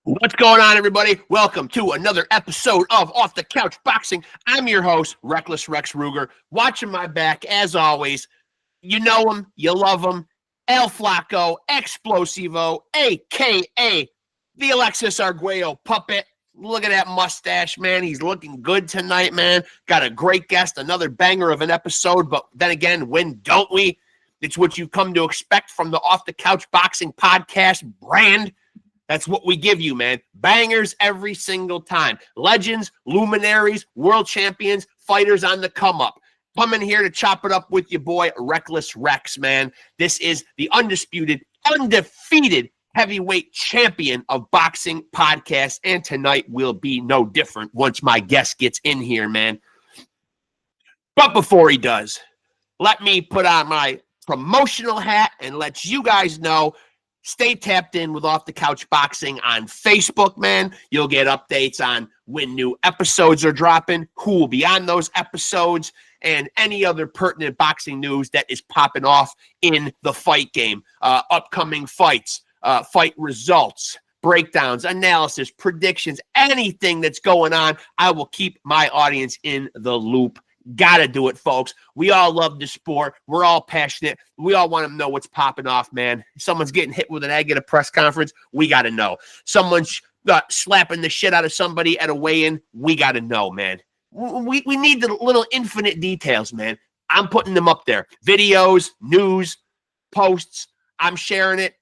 What's going on, everybody? Welcome to another episode of Off the Couch Boxing. I'm your host, Reckless Rex Ruger. Watching my back, as always, you know him, you love him, El Flaco Explosivo, a.k.a. the Alexis Arguello puppet. Look at that mustache, man. He's looking good tonight, man. Got a great guest, another banger of an episode, but then again, when don't we? It's what you've come to expect from the Off the Couch Boxing podcast brand. That's what we give you, man. Bangers every single time. Legends, luminaries, world champions, fighters on the come up. Coming here to chop it up with your boy, Reckless Rexx, man. This is the undisputed, undefeated heavyweight champion of boxing podcast, and tonight will be no different once my guest gets in here, man. But before he does, let me put on my promotional hat and let you guys know. Stay tapped in with Off the Couch Boxing on Facebook, man. You'll get updates on when new episodes are dropping, who will be on those episodes, and any other pertinent boxing news that is popping off in the fight game. Upcoming fights, fight results, breakdowns, analysis, predictions, anything that's going on. I will keep my audience in the loop. Gotta do it, folks. We all love the sport. We're all passionate. We all want to know what's popping off, man. Someone's getting hit with an egg at a press conference. We got to know. Someone's slapping the shit out of somebody at a weigh-in. We got to know, man. We need the little infinite details, man. I'm putting them up there. Videos, news, posts. I'm sharing it.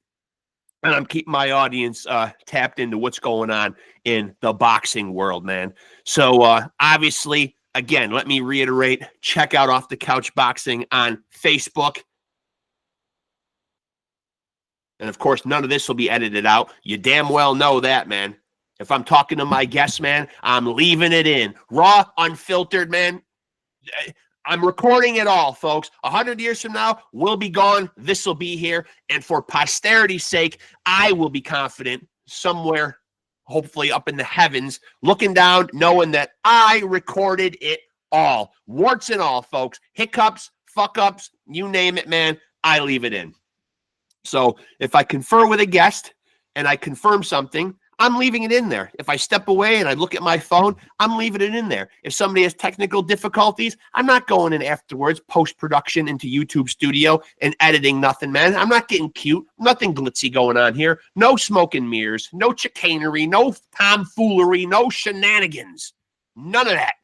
And I'm keeping my audience tapped into what's going on in the boxing world, man. So, obviously, again, let me reiterate, check out Off the Couch Boxing on Facebook. And, of course, none of this will be edited out. You damn well know that, man. If I'm talking to my guests, man, I'm leaving it in. Raw, unfiltered, man. I'm recording it all, folks. 100 years from now, we'll be gone. This will be here. And for posterity's sake, I will be confident somewhere, hopefully up in the heavens, looking down, knowing that I recorded it all. Warts and all, folks. Hiccups, fuck-ups, you name it, man. I leave it in. So if I confer with a guest and I confirm something, I'm leaving it in there. If I step away and I look at my phone, I'm leaving it in there. If somebody has technical difficulties, I'm not going in afterwards, post-production into YouTube studio and editing nothing, man. I'm not getting cute. Nothing glitzy going on here. No smoke and mirrors. No chicanery. No tomfoolery. No shenanigans. None of that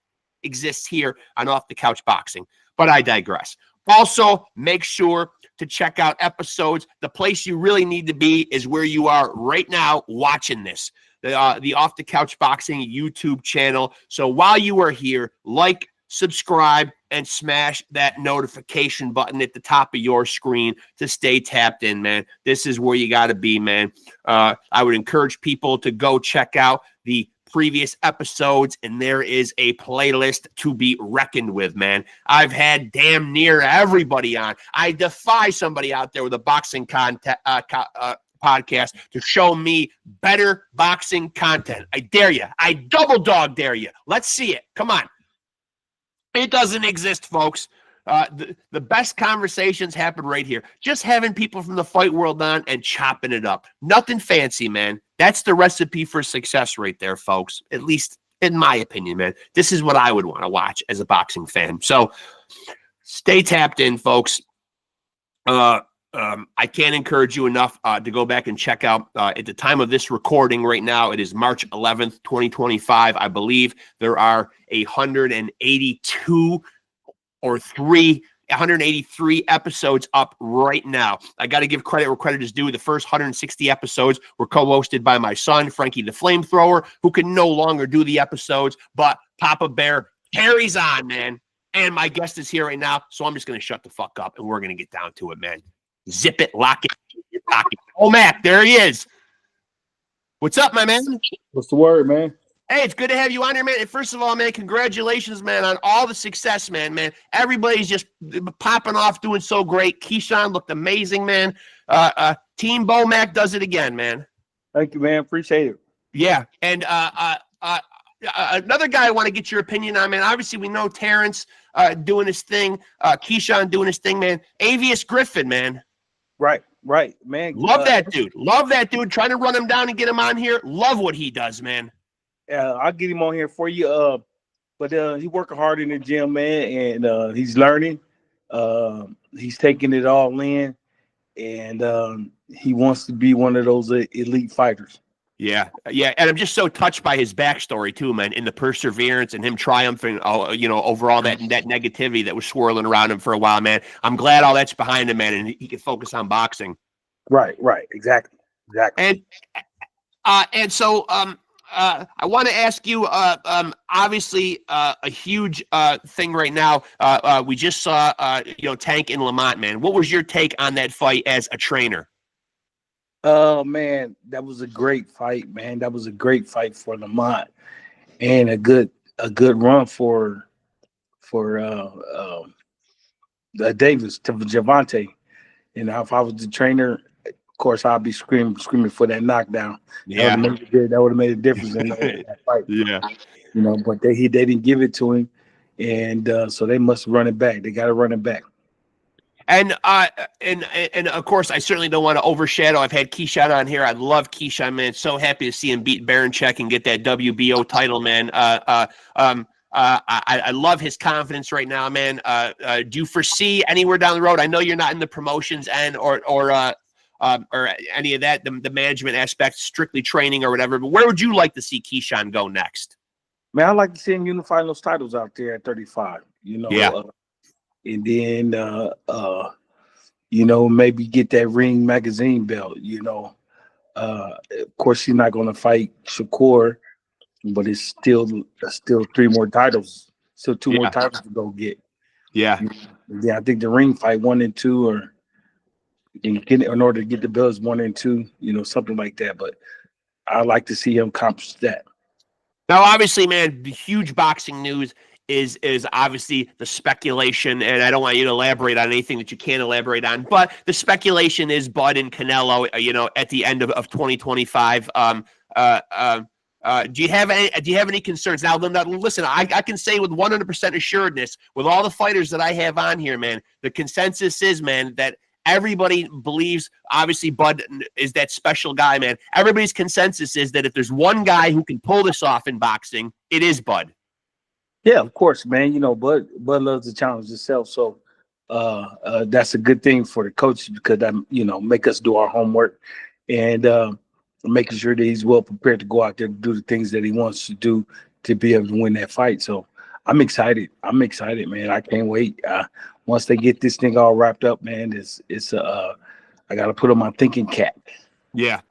exists here on Off the Couch Boxing. But I digress. Also, make sure to check out episodes. The place you really need to be is where you are right now watching this, the Off the Couch Boxing YouTube channel. So while you are here, like, subscribe, and smash that notification button at the top of your screen to stay tapped in, man. This is where you got to be, man. I would encourage people to go check out the previous episodes, and there is a playlist to be reckoned with, man. I've had damn near everybody on. I defy somebody out there with a boxing podcast to show me better boxing content. I dare you. I double dog dare you. Let's see it. Come on. It doesn't exist, folks. The best conversations happen right here. Just having people from the fight world on and chopping it up. Nothing fancy, man. That's the recipe for success right there, folks. At least in my opinion, man. This is what I would want to watch as a boxing fan. So stay tapped in, folks. I can't encourage you enough to go back and check out. At the time of this recording right now, it is March 11th, 2025. I believe there are 182 or 183 episodes up right now. I got to give credit where credit is due. The first 160 episodes were co-hosted by my son, Frankie the Flamethrower, who can no longer do the episodes, but Papa Bear carries on, man. And my guest is here right now, so I'm just going to shut the fuck up, and we're going to get down to it, man. Zip it, lock it, lock it. Bomac, there he is. What's up, my man? What's the word, man? Hey, it's good to have you on here, man. And first of all, man, congratulations, man, on all the success, man. Everybody's just popping off, doing so great. Keyshawn looked amazing, man. Team Bomac does it again, man. Thank you, man. Appreciate it. Yeah, and another guy I want to get your opinion on, man. Obviously, we know Terence doing his thing, Keyshawn doing his thing, man. Avious Griffin, man. Right. Right, man. Love that dude. Love that dude. Trying to run him down and get him on here. Love what he does, man. I'll get him on here for you. But he working hard in the gym, man, and he's learning. He's taking it all in, and he wants to be one of those elite fighters. Yeah, yeah, and I'm just so touched by his backstory too, man, in the perseverance and him triumphing, over all that negativity that was swirling around him for a while, man. I'm glad all that's behind him, man, and he can focus on boxing. Right, exactly. And so I want to ask you, obviously, a huge thing right now. We just saw, Tank in Lamont, man. What was your take on that fight as a trainer? Oh man, that was a great fight, man. That was a great fight for Lamont, and a good run for Davis to Javante. And if I was the trainer, of course I'd be screaming for that knockdown. Yeah, that would have made a difference in that fight. Yeah, but they didn't give it to him, and so they must run it back. They got to run it back. And of course, I certainly don't want to overshadow. I've had Keyshawn on here. I love Keyshawn, man. So happy to see him beat Baranchek and get that WBO title, man. I love his confidence right now, man. Do you foresee anywhere down the road? I know you're not in the promotions end or any of that, the management aspect, strictly training or whatever. But where would you like to see Keyshawn go next? Man, I'd like to see him unify those titles out there at 35. Yeah. And then maybe get that Ring magazine belt. Of course he's not going to fight Shakur, but it's still 3 more titles, still 2 more titles to go get. Yeah. I think the Ring fight 1 and 2, or in order to get the belts 1 and 2, something like that. But I'd like to see him accomplish that. Now, obviously, man, the huge boxing news is obviously the speculation, and I don't want you to elaborate on anything that you can't elaborate on, but the speculation is Bud and Canelo, at the end of 2025. Do you have any concerns? Now, listen, I can say with 100% assuredness, with all the fighters that I have on here, man, the consensus is, man, that everybody believes, obviously, Bud is that special guy, man. Everybody's consensus is that if there's one guy who can pull this off in boxing, it is Bud. Yeah, of course, man. Bud loves to challenge himself, so that's a good thing for the coaches, because that make us do our homework and making sure that he's well prepared to go out there to do the things that he wants to do to be able to win that fight. So I'm excited, man. I can't wait. Once they get this thing all wrapped up, man, I got to put on my thinking cap. Yeah.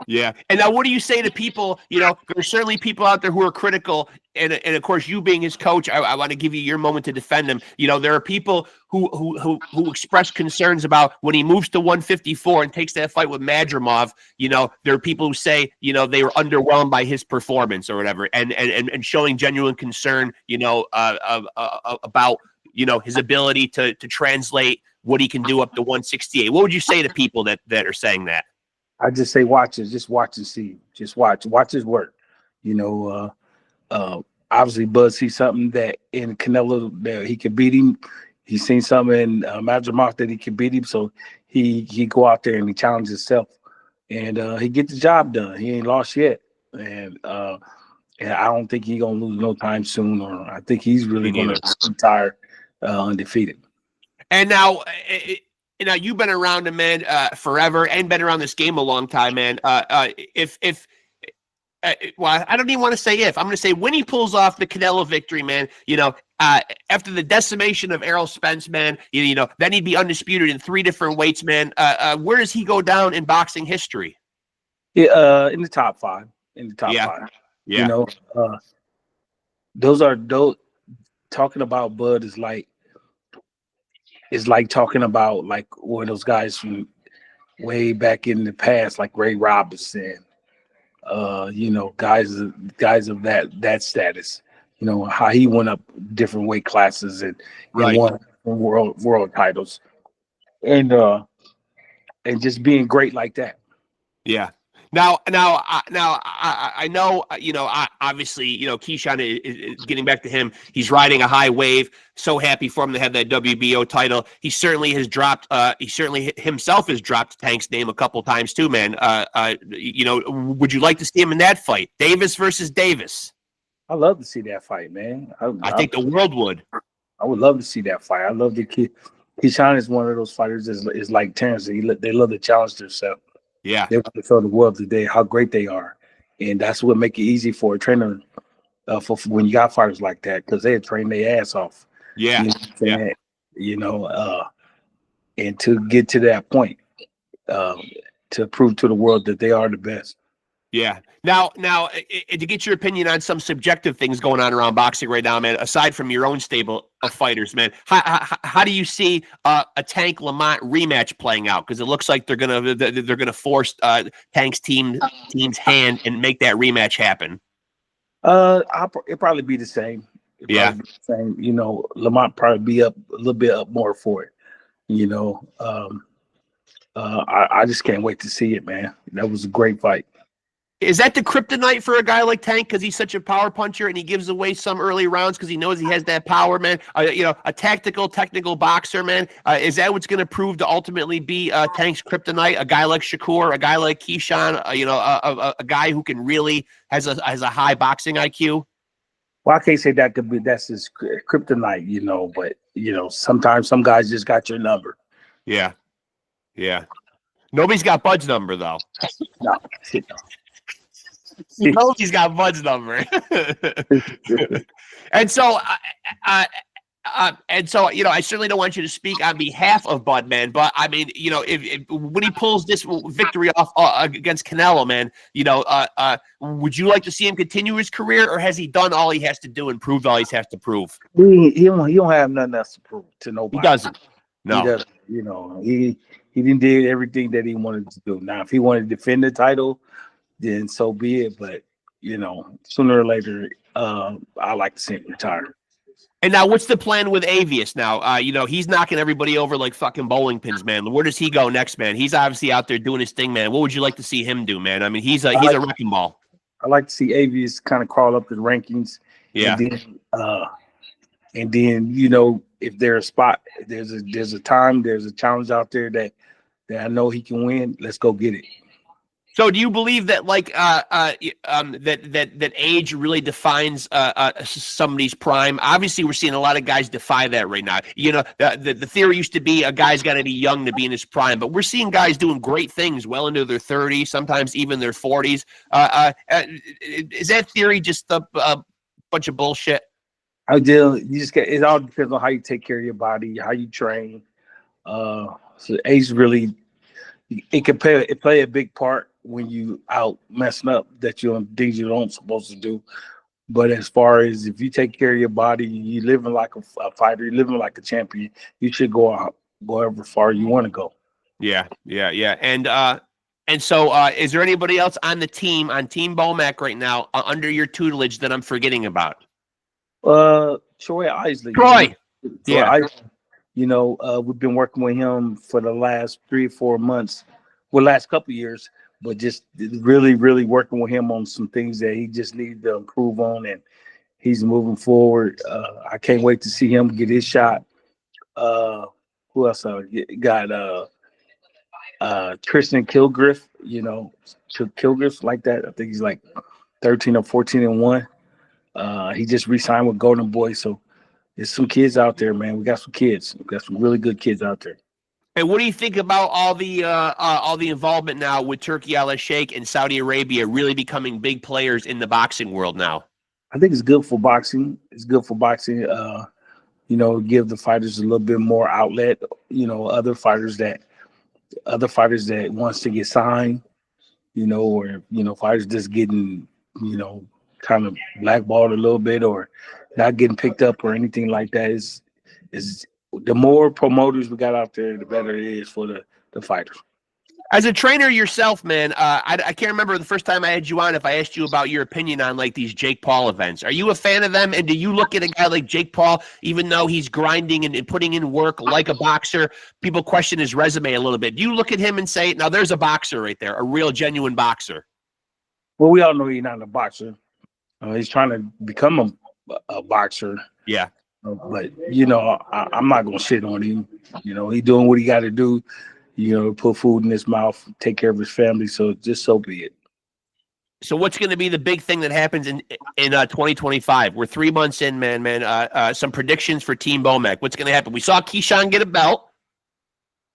And now, what do you say to people? There's certainly people out there who are critical, and of course, you being his coach, I want to give you your moment to defend him. There are people who express concerns about when he moves to 154 and takes that fight with Madrimov. There are people who say they were underwhelmed by his performance or whatever, and showing genuine concern, about his ability to translate what he can do up to 168. What would you say to people that are saying that? I just say watch it. Just watch and see. Just watch his work. Obviously Bud sees something that in Canelo that he can beat him. He's seen something in Madrimov that he can beat him. So he go out there and he challenges himself, and he get the job done. He ain't lost yet, and I don't think he's gonna lose no time soon. Or I think he's really gonna retire undefeated. And now. You've been around him, man, forever, and been around this game a long time, man. Well, I don't even want to say if. I'm going to say when he pulls off the Canelo victory, man. After the decimation of Errol Spence, man. Then he'd be undisputed in 3 different weights, man. Where does he go down in boxing history? Yeah, in the top 5. In the top 5. Yeah. Those talking about Bud is like. It's like talking about one of those guys from way back in the past, like Ray Robinson, guys of that status, how he went up different weight classes and won world titles, and just being great like that. Yeah. I know, obviously, Keyshawn is getting back to him. He's riding a high wave. So happy for him to have that WBO title. He certainly has dropped. He certainly himself has dropped Tank's name a couple times too, man. Would you like to see him in that fight, Davis versus Davis? I love to see that fight, man. I think the world would. I would love to see that fight. I love the kid. Keyshawn is one of those fighters is like Terence. They love to challenge themselves. Yeah. They want to show the world today how great they are. And that's what make it easy for a trainer for when you got fighters like that, because they train their ass off. Yeah. And to get to that point, to prove to the world that they are the best. Yeah. Now, to get your opinion on some subjective things going on around boxing right now, man, aside from your own stable of fighters, man, how do you see a Tank Lamont rematch playing out? Because it looks like they're gonna force Tank's team's hand and make that rematch happen. It'll probably be the same. Same. Lamont probably be up a little bit up more for it. I just can't wait to see it, man. That was a great fight. Is that the kryptonite for a guy like Tank because he's such a power puncher and he gives away some early rounds because he knows he has that power, man? A technical boxer, man. Is that what's going to prove to ultimately be Tank's kryptonite? A guy like Shakur, a guy like Keyshawn, a guy who can really has a high boxing IQ? Well, I can't say that's his kryptonite, but sometimes some guys just got your number. Yeah. Nobody's got Bud's number though. No. He knows he's got Bud's number. And so, I certainly don't want you to speak on behalf of Bud, man. But I mean, if when he pulls this victory off against Canelo, man, would you like to see him continue his career, or has he done all he has to do and proved all he has to prove? He don't have nothing else to prove to nobody. He doesn't. No, he doesn't. He didn't did everything that he wanted to do. Now, if he wanted to defend the title, then so be it. But sooner or later, I like to see him retire. And now, what's the plan with Avious now? He's knocking everybody over like fucking bowling pins, man. Where does he go next, man? He's obviously out there doing his thing, man. What would you like to see him do, man? I mean, he's a wrecking ball. I like to see Avious kind of crawl up the rankings. Yeah. And then if there's a spot, there's a time, there's a challenge out there that I know he can win. Let's go get it. So, do you believe that that age really defines somebody's prime? Obviously, we're seeing a lot of guys defy that right now. The theory used to be a guy's got to be young to be in his prime, but we're seeing guys doing great things well into their 30s, sometimes even their 40s. Is that theory just a bunch of bullshit? It all depends on how you take care of your body, how you train. So age really, it can play a big part when you out messing up that you're doing things you don't supposed to do. But as far as if you take care of your body, you living like a fighter, you living like a champion, you should go out, go however far you want to go. Yeah. And so is there anybody else on Team Bomac right now under your tutelage that I'm forgetting about? Troy Isley. Yeah. We've been working with him for the last 3 or 4 months, last couple of years, but just really, really working with him on some things that he just needed to improve on, and he's moving forward. I can't wait to see him get his shot. Who else? Got Tristan Kilgriff, Kilgriff like that. I think he's like 13 or 14-1. He just re-signed with Golden Boy, so there's some kids out there, man. We got some kids. We got some really good kids out there. And what do you think about all the involvement now with Turkey Al-Sheikh and Saudi Arabia really becoming big players in the boxing world now? I think it's good for boxing. It's good for boxing. Give the fighters a little bit more outlet. Other fighters that wants to get signed. Or fighters just getting kind of blackballed a little bit or not getting picked up or anything like that. Is the more promoters we got out there, the better it is for the fighters. As a trainer yourself, man, I can't remember the first time I had you on if I asked you about your opinion on like these Jake Paul events. Are you a fan of them? And do you look at a guy like Jake Paul, even though he's grinding and putting in work like a boxer, people question his resume a little bit. Do you look at him and say, now there's a boxer right there, a real genuine boxer? Well, we all know he's not a boxer. He's trying to become a boxer. Yeah. But, you know, I'm not going to shit on him. You know, he's doing what he got to do. You know, put food in his mouth, take care of his family. So just so be it. So what's going to be the big thing that happens in 2025? We're 3 months in, man. Some predictions for Team Bomac. What's going to happen? We saw Keyshawn get a belt.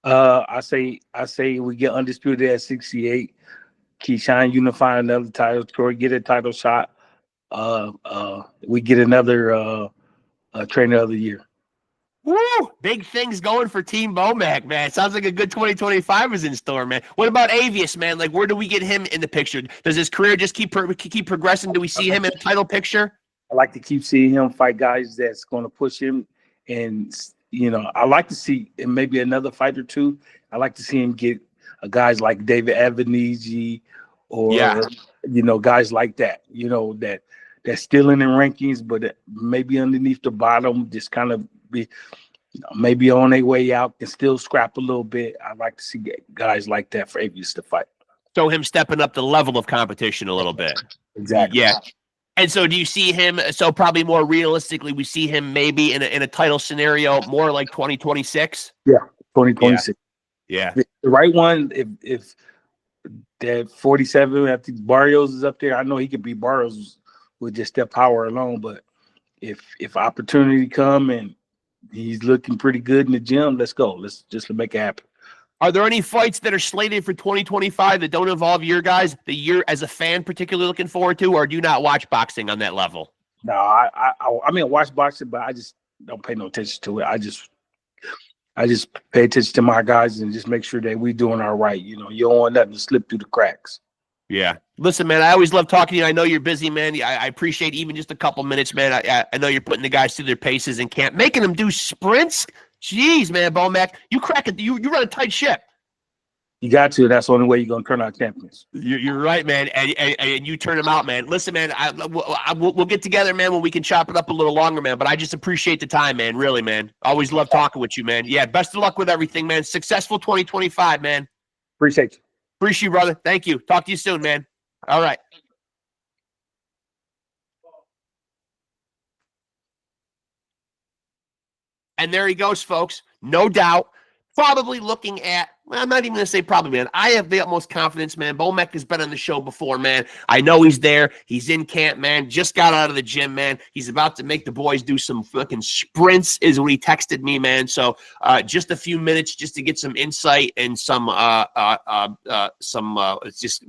I say we get undisputed at 68. Keyshawn unify another title. Troy get a title shot. We get another trainer of the year. Woo! Big things going for Team Bomac, man. Sounds like a good 2025 is in store, man. What about Avious, man? Like, where do we get him in the picture? Does his career just keep progressing? Do we see him in a title picture? I like to keep seeing him fight guys that's going to push him. And, you know, I like to see maybe another fight or two. I like to see him get guys like David Avenigi or, you know, guys like that, you know, that's still in the rankings, but maybe underneath the bottom, just kind of be, you know, maybe on their way out and still scrap a little bit. I like to see guys like that for Avious to fight. So him stepping up the level of competition a little bit. Exactly. Yeah. And so do you see him, so probably more realistically, we see him maybe in a title scenario more like 2026? Yeah, 2026. Yeah. The right one, if that 47, I think Barrios is up there. I know he could beat Barrios with just that power alone, but if opportunity come and he's looking pretty good in the gym, let's go. Let's just make it happen. Are there any fights that are slated for 2025 that don't involve your guys that you're, as a fan, particularly looking forward to, or do you not watch boxing on that level? No, I mean, I watch boxing, but I just don't pay no attention to it. I just pay attention to my guys and just make sure that we doing all right. You know, you don't want nothing to slip through the cracks. Yeah. Listen, man, I always love talking to you. I know you're busy, man. I appreciate even just a couple minutes, man. I know you're putting the guys through their paces in camp, making them do sprints. Jeez, man, Bomac, you crack it. You run a tight ship. You got to. That's the only way you're going to turn out champions. You're right, man, and you turn them out, man. Listen, man, we'll get together, man, when we can chop it up a little longer, man. But I just appreciate the time, man. Really, man. Always love talking with you, man. Yeah, best of luck with everything, man. Successful 2025, man. Appreciate you. Appreciate you, brother. Thank you. Talk to you soon, man. All right. And there he goes, folks. No doubt. Probably looking at, well, I'm not even going to say probably, man. I have the utmost confidence, man. Bomac has been on the show before, man. I know he's there. He's in camp, man. Just got out of the gym, man. He's about to make the boys do some fucking sprints is what he texted me, man. So just a few minutes just to get some insight and some just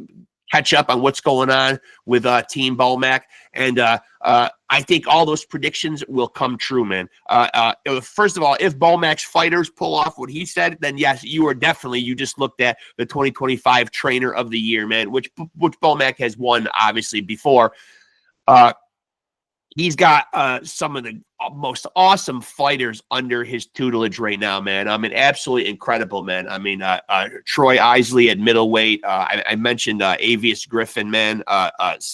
catch up on what's going on with Team Bomac. And I think all those predictions will come true, man. First of all, if Bomac's fighters pull off what he said, then yes, you just looked at the 2025 Trainer of the Year, man, which Bomac has won, obviously, before. He's got some of the most awesome fighters under his tutelage right now, man. I mean, absolutely incredible, man. I mean, Troy Isley at middleweight. I mentioned Avious Griffin, man,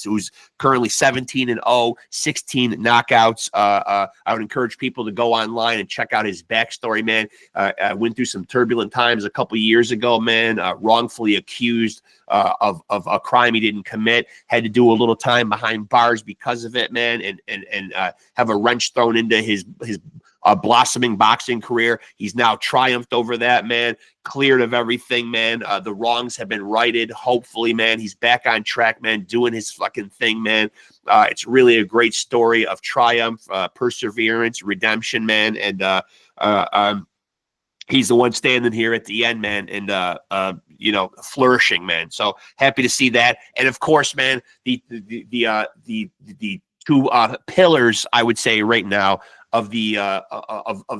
who's currently 17-0, 16 knockouts. I would encourage people to go online and check out his backstory, man. Went through some turbulent times a couple years ago, man. Wrongfully accused of a crime he didn't commit. Had to do a little time behind bars because of it, man, and have a wrench thrown into his blossoming boxing career. He's now triumphed over that, man. Cleared of everything, man. The wrongs have been righted. Hopefully, man, he's back on track, man, doing his fucking thing, man. It's really a great story of triumph, perseverance, redemption, man. And he's the one standing here at the end, man, and flourishing, man. So happy to see that. And of course, man, the two pillars, I would say, right now of the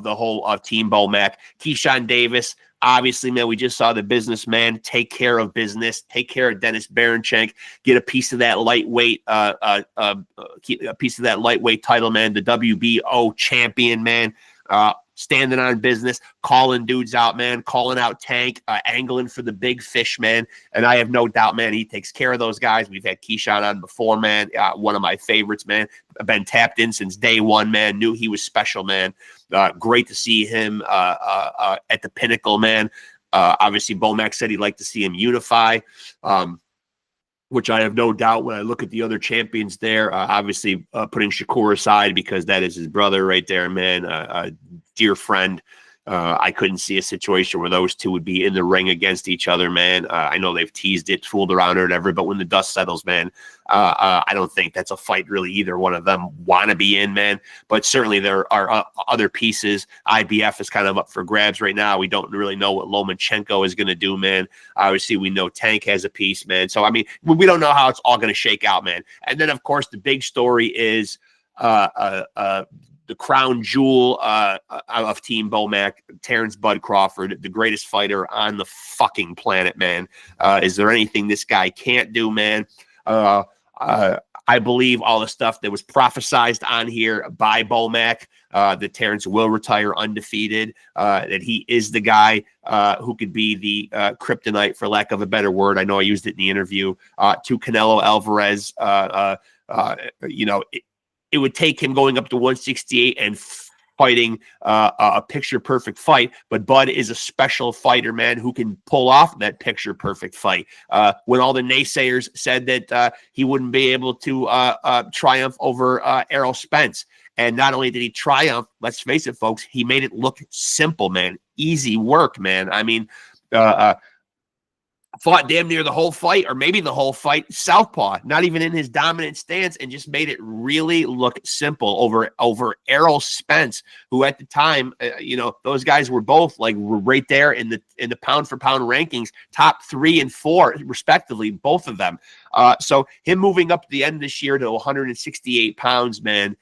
whole Team Bomac. Keyshawn Davis, obviously, man, we just saw the businessman take care of business, take care of Dennis Baranchenk, get a piece of that lightweight, a piece of that lightweight title, man. The WBO champion, man. standing on business, calling dudes out, man, calling out Tank, angling for the big fish, man. And I have no doubt, man, he takes care of those guys. We've had Keyshawn on before, man. One of my favorites, man. I've been tapped in since day one, man. Knew he was special, man. Great to see him at the pinnacle, man. Obviously, Bomac said he'd like to see him unify, which I have no doubt when I look at the other champions there. Obviously, putting Shakur aside because that is his brother right there, man. A dear friend. I couldn't see a situation where those two would be in the ring against each other, man. I know they've teased it, fooled around or whatever, but when the dust settles, man, I don't think that's a fight really either one of them want to be in, man. But certainly there are other pieces. IBF is kind of up for grabs right now. We don't really know what Lomachenko is going to do, man. Obviously, we know Tank has a piece, man. So, I mean, we don't know how it's all going to shake out, man. And then, of course, the big story is the crown jewel of Team Bomac, Terence Bud Crawford, the greatest fighter on the fucking planet, man. Is there anything this guy can't do, man? I believe all the stuff that was prophesized on here by Bomac, that Terence will retire undefeated, that he is the guy who could be the kryptonite, for lack of a better word. I know I used it in the interview, to Canelo Alvarez. You know, it would take him going up to 168 and fighting a picture-perfect fight, but Bud is a special fighter, man, who can pull off that picture-perfect fight. When all the naysayers said that he wouldn't be able to triumph over Errol Spence, and not only did he triumph, let's face it, folks, he made it look simple, man. Easy work, man. I mean, fought damn near the whole fight, or maybe the whole fight, southpaw, not even in his dominant stance, and just made it really look simple over Errol Spence, who at the time, you know, those guys were both like right there in the pound for pound rankings, top 3 and 4 respectively, both of them. So him moving up to the end of this year to 168 pounds, man,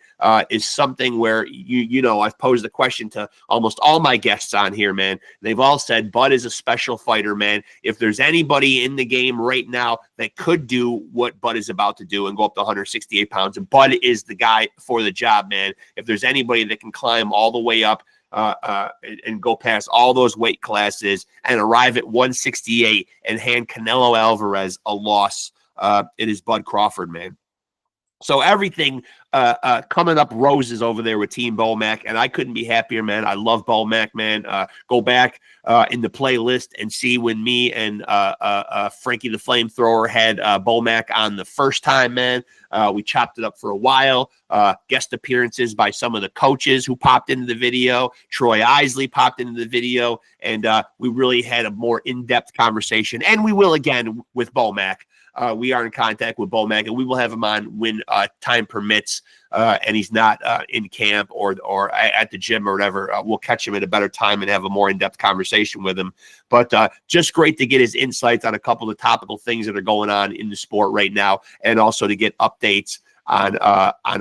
is something where you know, I've posed the question to almost all my guests on here, man. They've all said Bud is a special fighter, man. If there's anybody in the game right now that could do what Bud is about to do and go up to 168 pounds, and Bud is the guy for the job, man. If there's anybody that can climb all the way up and go past all those weight classes and arrive at 168 and hand Canelo Alvarez a loss, it is Bud Crawford, man. So everything coming up roses over there with Team Bomac, and I couldn't be happier, man. I love Bomac, man. Go back in the playlist and see when me and Frankie the Flamethrower had Bomac on the first time, man. We chopped it up for a while. Guest appearances by some of the coaches who popped into the video. Troy Isley popped into the video, and we really had a more in-depth conversation, and we will again with Bomac. We are in contact with Bomac, and we will have him on when time permits, and he's not in camp or at the gym or whatever. We'll catch him at a better time and have a more in-depth conversation with him. But just great to get his insights on a couple of topical things that are going on in the sport right now, and also to get updates on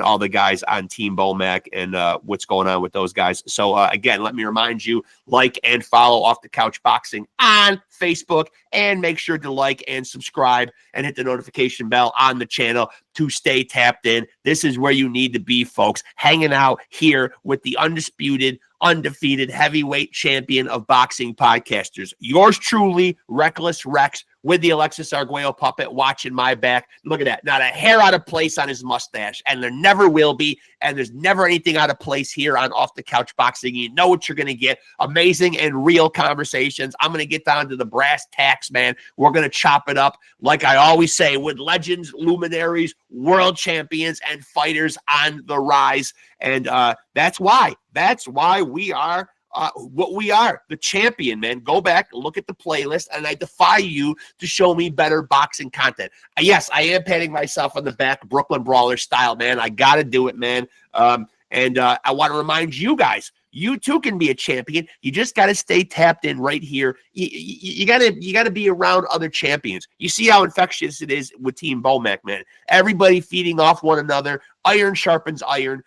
all the guys on Team Bomac and what's going on with those guys. So again, let me remind you, like and follow Off the Couch Boxing on Facebook, and make sure to like and subscribe and hit the notification bell on the channel to stay tapped in. This is where you need to be, folks, hanging out here with the undisputed, undefeated heavyweight champion of boxing podcasters. Yours truly, Reckless Rexx, with the Alexis Arguello puppet watching my back. Look at that. Not a hair out of place on his mustache, and there never will be, and there's never anything out of place here on Off the Couch Boxing. You know what you're going to get. Amazing and real conversations. I'm going to get down to the brass tacks, man. We're going to chop it up, like I always say, with legends, luminaries, world champions, and fighters on the rise. And that's why we are what we are, the champion, man. Go back, look at the playlist, and I defy you to show me better boxing content. Yes, I am patting myself on the back, Brooklyn Brawler style, man. I got to do it, man. And I want to remind you guys, you too can be a champion. You just got to stay tapped in right here. You gotta be around other champions. You see how infectious it is with Team Bomac, man. Everybody feeding off one another. Iron sharpens iron.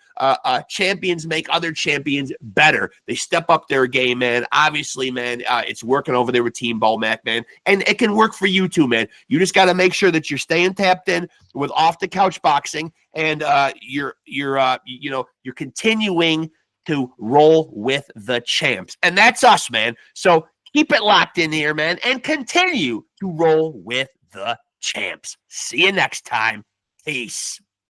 Champions make other champions better. They step up their game, man. Obviously, man, it's working over there with Team Bomac, man. And it can work for you too, man. You just got to make sure that you're staying tapped in with Off the Couch Boxing, and you're continuing to roll with the champs. And that's us, man. So keep it locked in here, man, and continue to roll with the champs. See you next time. Peace.